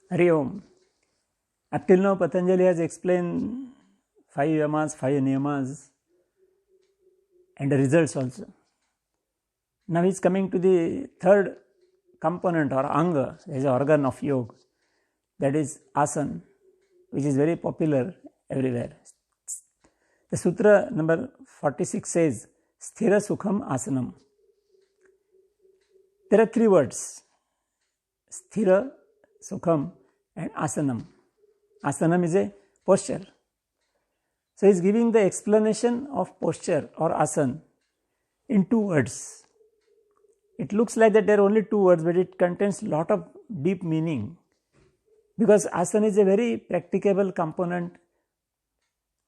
Hari Om. Up till now, Patanjali has explained 5 yamas, 5 niyamas, and the results also. Now he is coming to the third component or anga, as an organ of yoga, that is asana, which is very popular everywhere. The sutra number 46 says, Sthira Sukham Asanam. There are 3 words, Sthira, Sukham and Asanam. Asanam is a posture. So he is giving the explanation of posture or asana in 2 words. It looks like that there are only 2 words, but it contains a lot of deep meaning, because asana is a very practicable component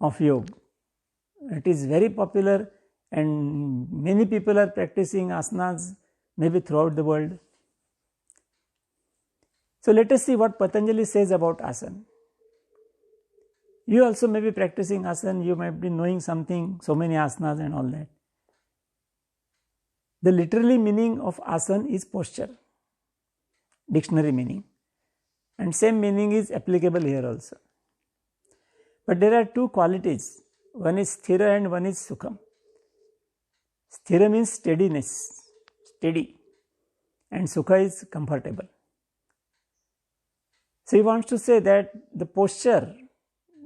of yoga. It is very popular and many people are practicing asanas maybe throughout the world. So let us see what Patanjali says about asana. You also may be practicing asana, you might be knowing something, so many asanas and all that. The literally meaning of asana is posture, dictionary meaning, and same meaning is applicable here also. But there are 2 qualities, one is sthira and one is sukham. Sthira means steadiness, steady, and sukha is comfortable. So he wants to say that the posture,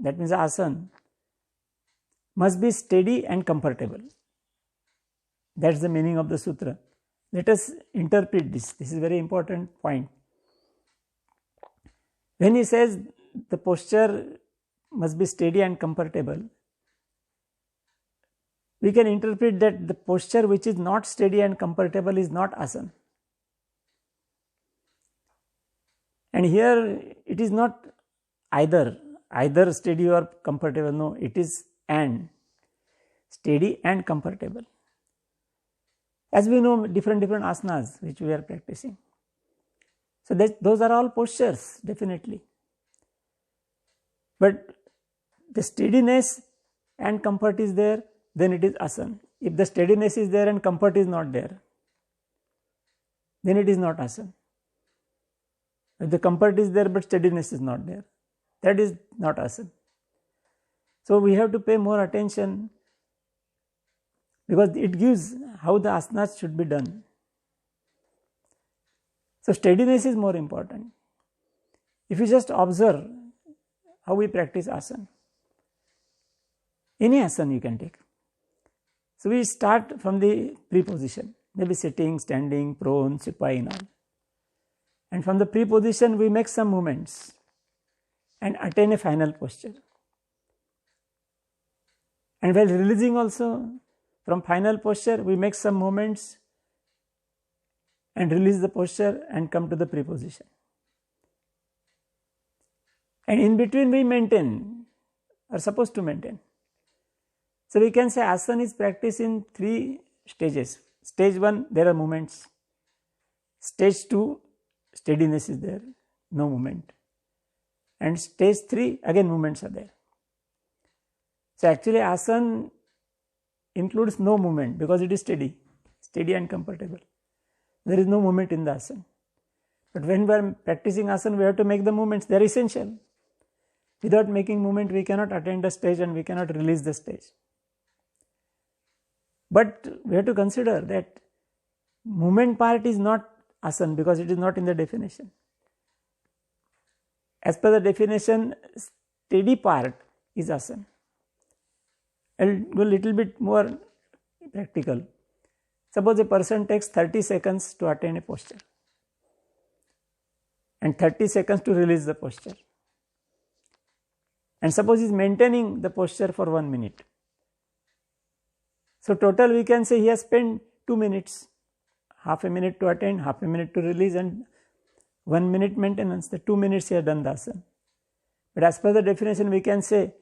that means asana, must be steady and comfortable. That is the meaning of the sutra. Let us interpret this. This is a very important point. When he says the posture must be steady and comfortable, we can interpret that the posture which is not steady and comfortable is not asana. And here it is not either steady or comfortable, no, it is and steady and comfortable. As we know, different asanas which we are practicing. So those are all postures, definitely. But the steadiness and comfort is there, then it is asana. If the steadiness is there and comfort is not there, then it is not asana. If the comfort is there but steadiness is not there, that is not asana. So we have to pay more attention, because it gives how the asanas should be done. So steadiness is more important. If you just observe how we practice asana, any asana you can take. So we start from the pre-position, maybe sitting, standing, prone, supine, all. And from the pre-position we make some movements and attain a final posture. And while releasing also, from final posture we make some movements and release the posture and come to the pre-position. And in between we maintain, are supposed to maintain. So we can say asana is practiced in 3 stages. Stage 1, there are movements. Stage 2, steadiness is there, no movement. And stage 3, again movements are there. So actually asana includes no movement, because it is steady and comfortable. There is no movement in the asana. But when we are practicing asana, we have to make the movements, they are essential. Without making movement, we cannot attain the stage and we cannot release the stage. But we have to consider that movement part is not asana, because it is not in the definition. As per the definition, steady part is asana. I will go a little bit more practical. Suppose a person takes 30 seconds to attain a posture and 30 seconds to release the posture. And suppose he is maintaining the posture for 1 minute. So total we can say he has spent 2 minutes, half a minute to attain, half a minute to release, and 1 minute maintenance. The 2 minutes he has done the asana. But as per the definition we can say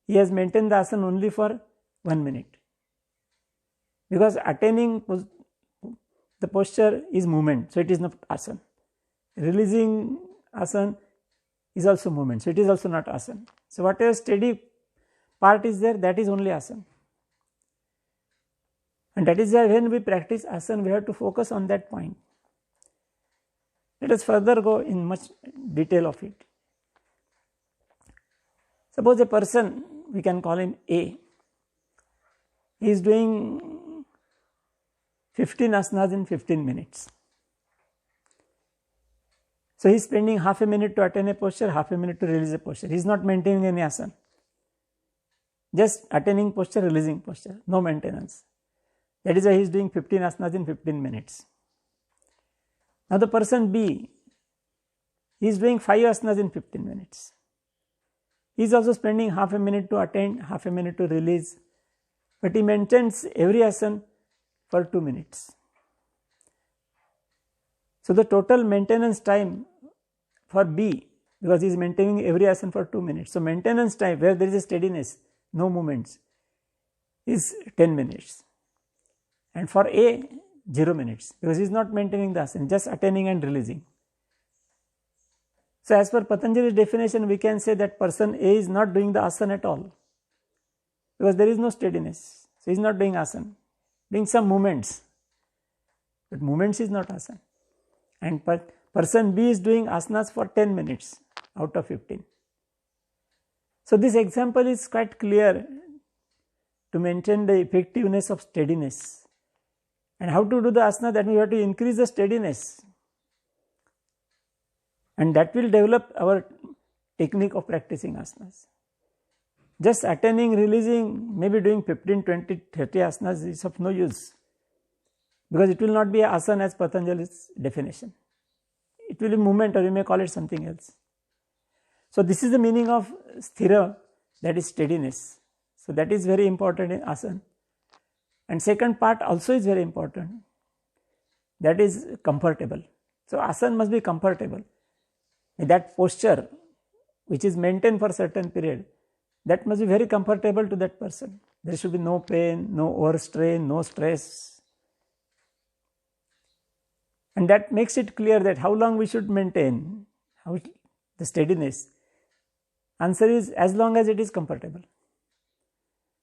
he has maintained the asana only for 1 minute. Because attaining the posture is movement, so it is not asana. Releasing asana is also movement, so it is also not asana. So whatever steady part is there, that is only asana. And that is why when we practice asana, we have to focus on that point. Let us further go in much detail of it. Suppose a person, we can call him A, he is doing 15 asanas in 15 minutes. So he is spending half a minute to attain a posture, half a minute to release a posture. He is not maintaining any asana. Just attaining posture, releasing posture, no maintenance. That is why he is doing 15 asanas in 15 minutes. Now the person B, he is doing 5 asanas in 15 minutes. He is also spending half a minute to attain, half a minute to release, but he maintains every asana for 2 minutes. So the total maintenance time for B, because he is maintaining every asana for 2 minutes, so maintenance time where there is a steadiness, no movements, is 10 minutes. And for A, 0 minutes, because he is not maintaining the asana, just attaining and releasing. So as per Patanjali's definition, we can say that person A is not doing the asana at all, because there is no steadiness. So he is not doing asana, doing some movements, but movements is not asana. And person B is doing asanas for 10 minutes out of 15. So this example is quite clear to maintain the effectiveness of steadiness. And how to do the asana? That we have to increase the steadiness, and that will develop our technique of practicing asanas. Just attaining, releasing, maybe doing 15, 20, 30 asanas is of no use, because it will not be asana as Patanjali's definition. It will be movement, or you may call it something else. So this is the meaning of sthira, that is steadiness. So that is very important in asana. And second part also is very important, that is comfortable. So asana must be comfortable. That posture which is maintained for a certain period, that must be very comfortable to that person. There should be no pain, no overstrain, no stress. And that makes it clear that how long we should maintain the steadiness. Answer is as long as it is comfortable.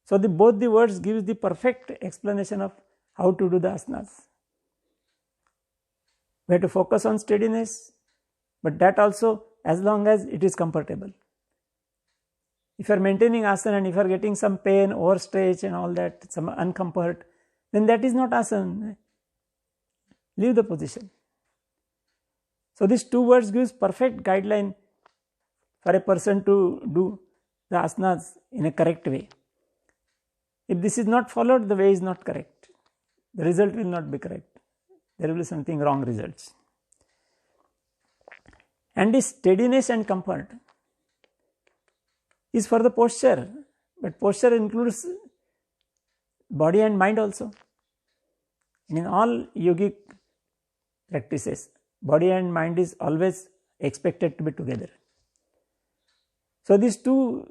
So both the words gives the perfect explanation of how to do the asanas. We have to focus on steadiness, but that also as long as it is comfortable. If you are maintaining asana and if you are getting some pain, overstretch and all that, some uncomfort, then that is not asana. Leave the position. So these two words gives perfect guideline for a person to do the asanas in a correct way. If this is not followed, the way is not correct. The result will not be correct. There will be something wrong results. And this steadiness and comfort is for the posture, but posture includes body and mind also. And in all yogic practices, body and mind is always expected to be together. So these two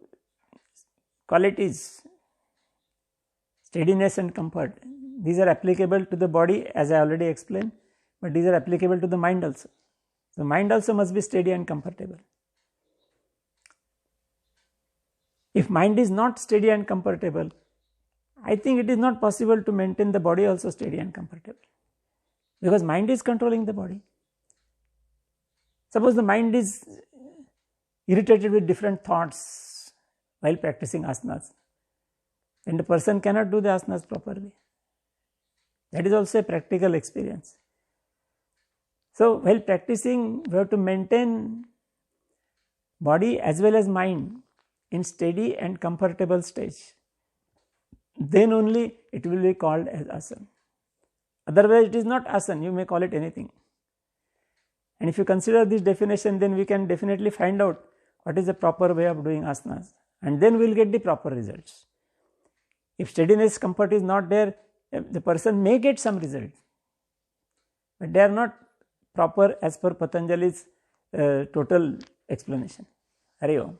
qualities, steadiness and comfort, these are applicable to the body as I already explained, but these are applicable to the mind also. The mind also must be steady and comfortable. If mind is not steady and comfortable, I think it is not possible to maintain the body also steady and comfortable, because mind is controlling the body. Suppose the mind is irritated with different thoughts while practicing asanas, then the person cannot do the asanas properly. That is also a practical experience. So while practicing, we have to maintain body as well as mind in steady and comfortable stage. Then only it will be called as asana. Otherwise it is not asana, you may call it anything. And if you consider this definition, then we can definitely find out what is the proper way of doing asanas, and then we will get the proper results. If steadiness, comfort is not there, the person may get some result, but they are not proper as per Patanjali's total explanation. Hari Om.